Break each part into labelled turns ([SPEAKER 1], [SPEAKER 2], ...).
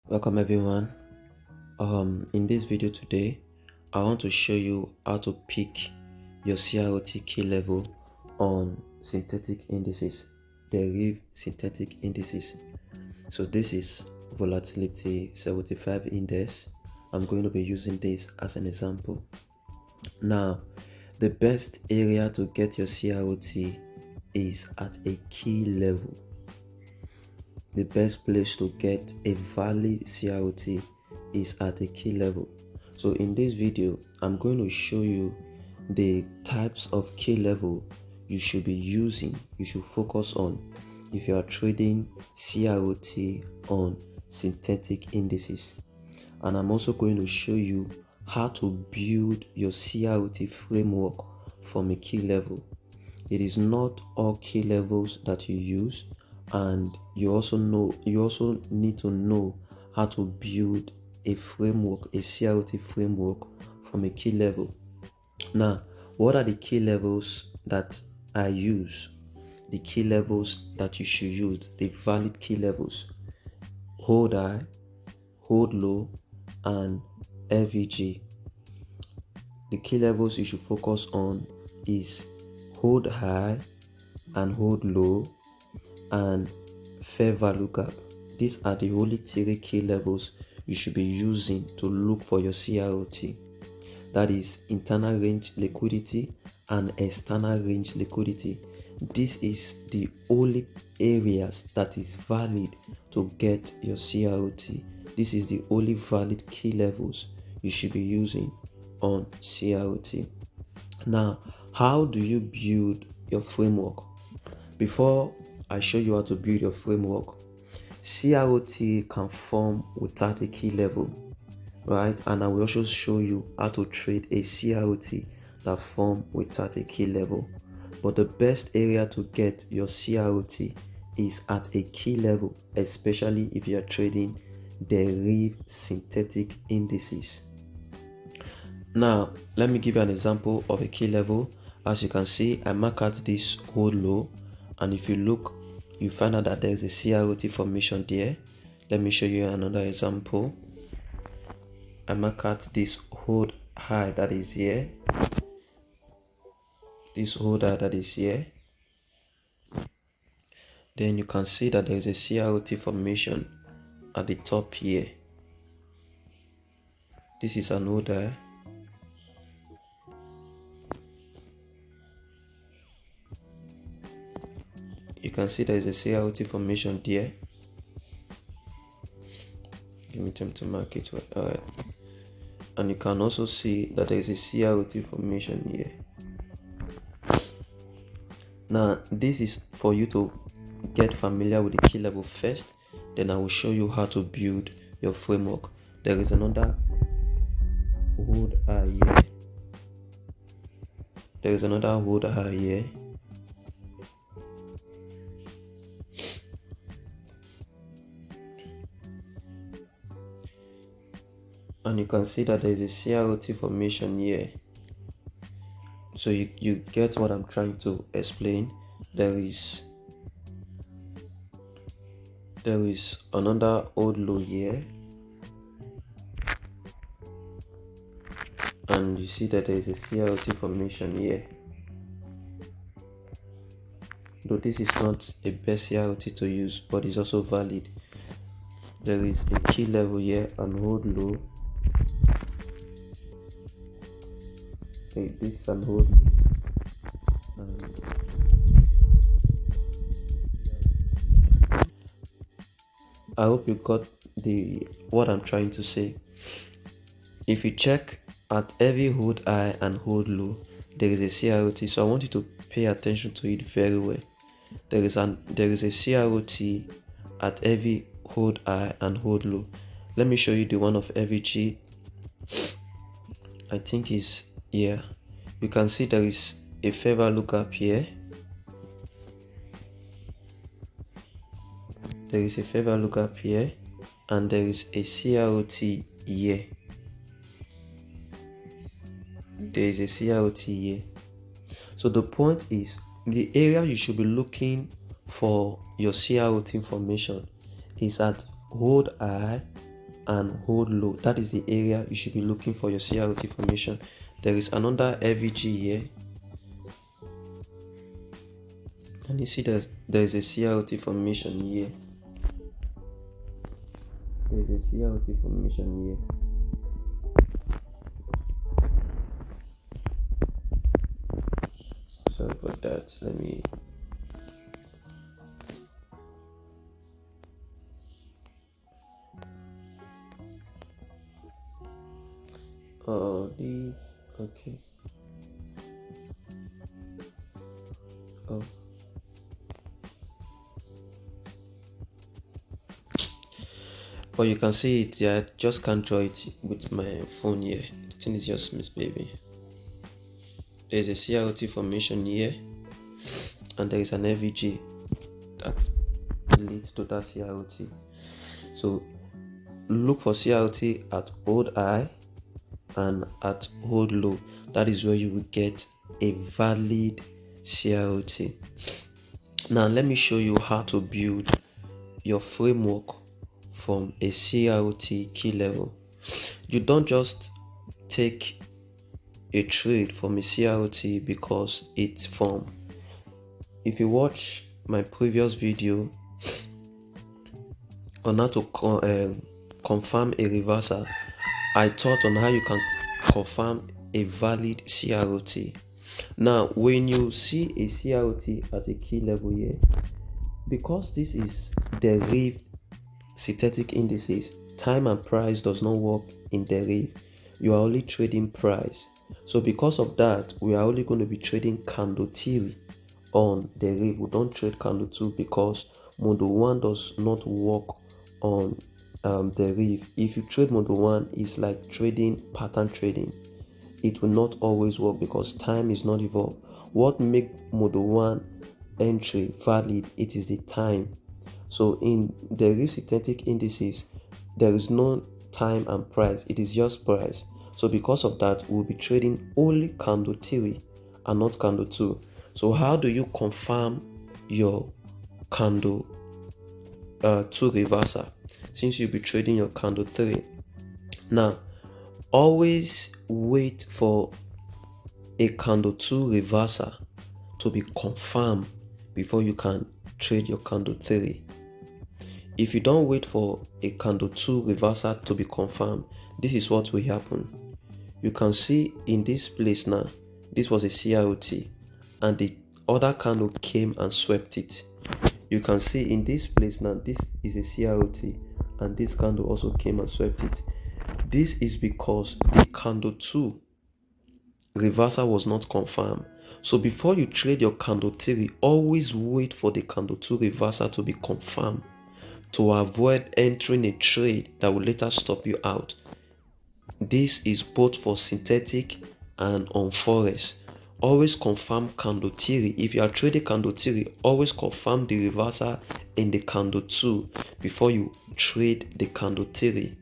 [SPEAKER 1] Welcome everyone. In this video today, I want to show you how to pick your CRT key level on synthetic indices, Deriv Synthetic Indices. So this is Volatility 75 index. I'm going to be using this as an example. Now, the best area to get your CRT is at a key level. The best place to get a valid CRT is at a key level. So in this video, I'm going to show you the types of key level you should be using, you should focus on if you are trading CRT on synthetic indices. And I'm also going to show you how to build your CRT framework from a key level. It is not all key levels that you use, and you also need to know how to build a framework, a CRT framework from a key level. Now, what are the key levels that I use? The key levels that you should use, the valid key levels: hold high, hold low, and FVG. The key levels you should focus on is hold high and hold low and fair value gap. These are the only three key levels you should be using to look for your CRT. That is internal range liquidity and external range liquidity. This is the only areas that is valid to get your CRT. This is the only valid key levels you should be using on CRT. Now, how do you build your framework? Before I show you how to build your framework, CRT can form without a key level, right? And I will also show you how to trade a CRT that form without a key level. But the best area to get your CRT is at a key level, especially if you are trading Deriv Synthetic Indices. Now, let me give you an example of a key level. As you can see, I mark out this hold low, and if you look, you find out that there is a CRT formation there. Let me show you another example. I mark out this hold high that is here. This hold high that is here. Then you can see that there is a CRT formation at the top here. This is an hold high. You can see there is a CRT formation there. Give me time to mark it. Alright. And you can also see that there is a CRT formation here. Now, this is for you to get familiar with the key level first. Then I will show you how to build your framework. There is another hold high here. There is another hold high here. And you can see that there is a CRT formation here. So you get what I'm trying to explain. There is another old low here, and you see that there is a CRT formation here. Though this is not a best CRT to use, but it's also valid. There is a key level here and hold low. Okay, this is an hold low. I hope you got what I'm trying to say. If you check at every hold high and hold low, there is a CRT. So I want you to pay attention to it very well. There is a CRT at every hold high and hold low. Let me show you the one of FVG. I think is here. You can see there is a fair value gap here. There is a fair value gap here, and there is a CRT here. There is a CRT here. So the point is, the area you should be looking for your CRT information is at hold high and hold low. That is the area you should be looking for your CRT formation. There is another FVG here, and you see that there is a CRT formation here. There is a CRT formation here. Sorry about that. Let me. Okay. Oh. But you can see it. Yeah, I just can't draw it with my phone here. The thing is just misbehaving. There's a CRT formation here, and there is an FVG that leads to that CRT. So look for CRT at hold high and at hold low. That is where you will get a valid CRT. Now let me show you how to build your framework from a CRT key level. You don't just take a trade from a CRT because it's formed. If you watch my previous video on how to confirm a reversal, I taught on how you can confirm a valid CRT. Now when you see a CRT at a key level here, because this is Deriv Synthetic Indices, time and price does not work in Deriv. You are only trading price. So because of that, we are only going to be trading candle theory on Deriv. We don't trade candle 2 because model 1 does not work on Deriv. If you trade model 1, it's like trading pattern trading. It will not always work because time is not evolved. What makes model 1 entry valid, it is the time. So in Deriv Synthetic Indices, there is no time and price, it is just price. So because of that, we'll be trading only candle theory and not candle 2. So how do you confirm your candle 2 reversal since you'll be trading your candle 3? Now always wait for a candle 2 reversal to be confirmed before you can trade your candle 3. If you don't wait for a candle 2 reversal to be confirmed, this is what will happen. You can see in this place now, this was a CRT and the other candle came and swept it. You can see in this place now, this is a CRT and this candle also came and swept it. This is because the candle 2 reversal was not confirmed. So before you trade your candle 3, always wait for the candle 2 reversal to be confirmed to avoid entering a trade that will later stop you out. This is both for synthetic and on forex. Always confirm candle theory. If you are trading candle theory, always confirm the reversal in the candle 2 before you trade the candle theory.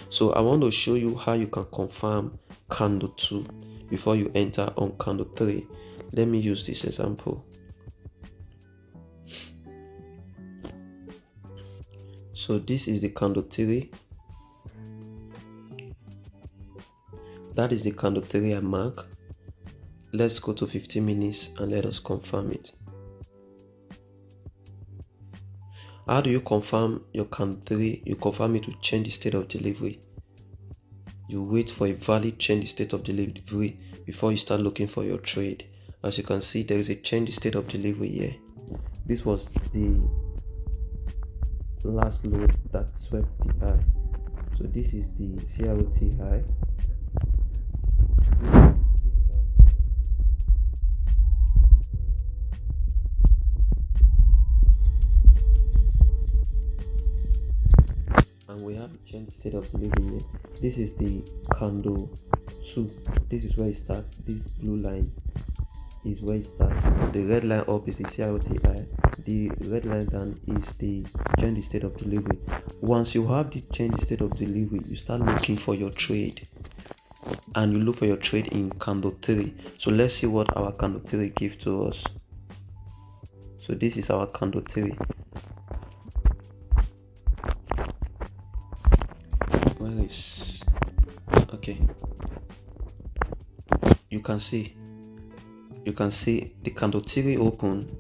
[SPEAKER 1] So I want to show you how you can confirm candle 2 before you enter on candle 3. Let me use this example. So this is the candle 3. That is the candle 3 I mark. Let's go to 15 minutes and let us confirm it. How do you confirm your candle 3? You confirm it to change the state of delivery. You wait for a valid change the state of delivery before you start looking for your trade. As you can see, there is a change the state of delivery here. This was the last load that swept the high. So this is the CRT high. And we have a change state of delivery here. This is the candle 2. This is where it starts. This blue line is where it starts. The red line up is the CRT high. The red line down is the change state of delivery. Once you have the change state of delivery, you start looking for your trade. And you look for your trade in candle 3. So let's see what our candle 3 gives to us. So this is our candle 3. where is okay, you can see the candle theory open.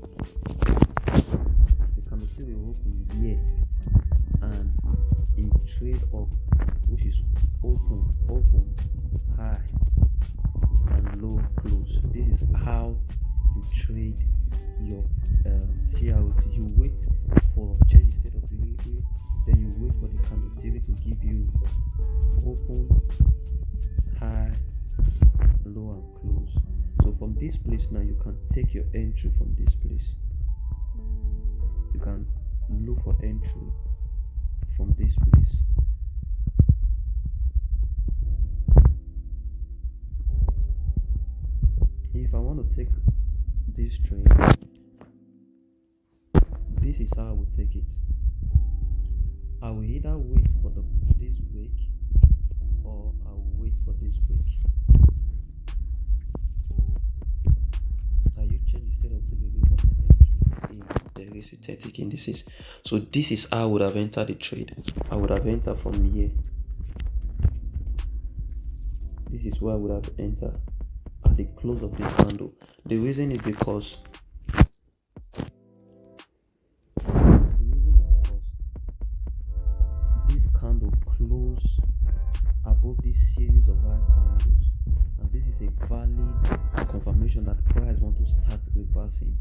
[SPEAKER 1] The candle theory open here, and it trade up, which is open, high, and low close. This is how you trade your CRT. You wait for change state of delivery, then you wait for the candle theory to give you open, high, low, and close. So from this place now, you can take your entry from this place. You can look for entry from this place. If I want to take this trade, this is how I will take it. I will either wait for this break, or I will wait for this break. You change the state of delivery for my entry in the synthetic indices. So this is how I would have entered the trade. I would have entered from here. This is where I would have entered at the close of this candle. The reason is because this candle closed above this series of high candles, and this is a valid confirmation that price want to start reversing.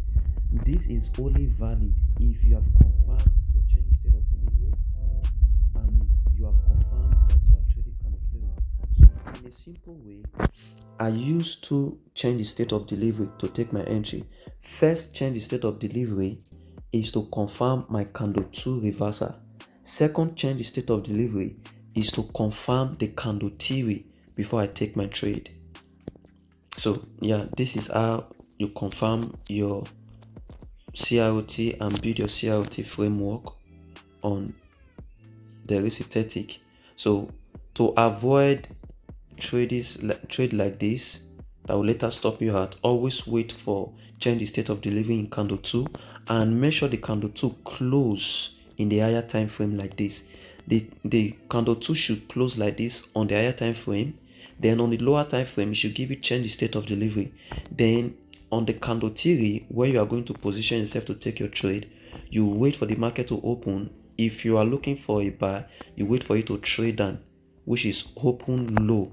[SPEAKER 1] This is only valid if you have confirmed your change state of delivery and you have confirmed that you are trading candle theory. So in a simple way, I used to change the state of delivery to take my entry. First change the state of delivery is to confirm my candle 2 reversal. Second change the state of delivery is to confirm the candle theory before I take my trade. So yeah, this is how you confirm your CRT and build your CRT framework on Deriv Synthetic. So to avoid trade like this that will later stop you out, always wait for change the state of delivery in candle 2 and make sure the candle 2 close in the higher time frame like this. The candle 2 should close like this on the higher time frame. Then on the lower time frame, it should give you change the state of delivery. Then on the candle theory, where you are going to position yourself to take your trade, you wait for the market to open. If you are looking for a buy, you wait for it to trade down, which is open low.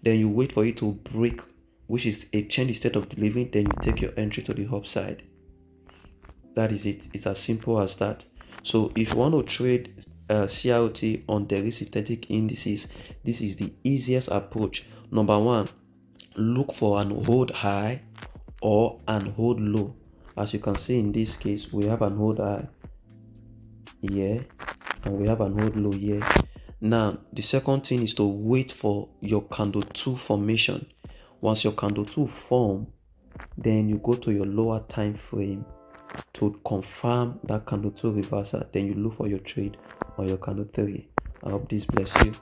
[SPEAKER 1] Then you wait for it to break, which is a change the state of delivery. Then you take your entry to the upside. That is it. It's as simple as that. So if you want to trade CRT on Deriv Synthetic Indices, this is the easiest approach. Number one, look for an hold high or an hold low. As you can see in this case, we have an hold high here and we have an hold low here. Now the second thing is to wait for your candle 2 formation. Once your candle 2 form, then you go to your lower time frame to confirm that candle 2 reversal. Then you look for your trade on your candle 3. I hope this bless you.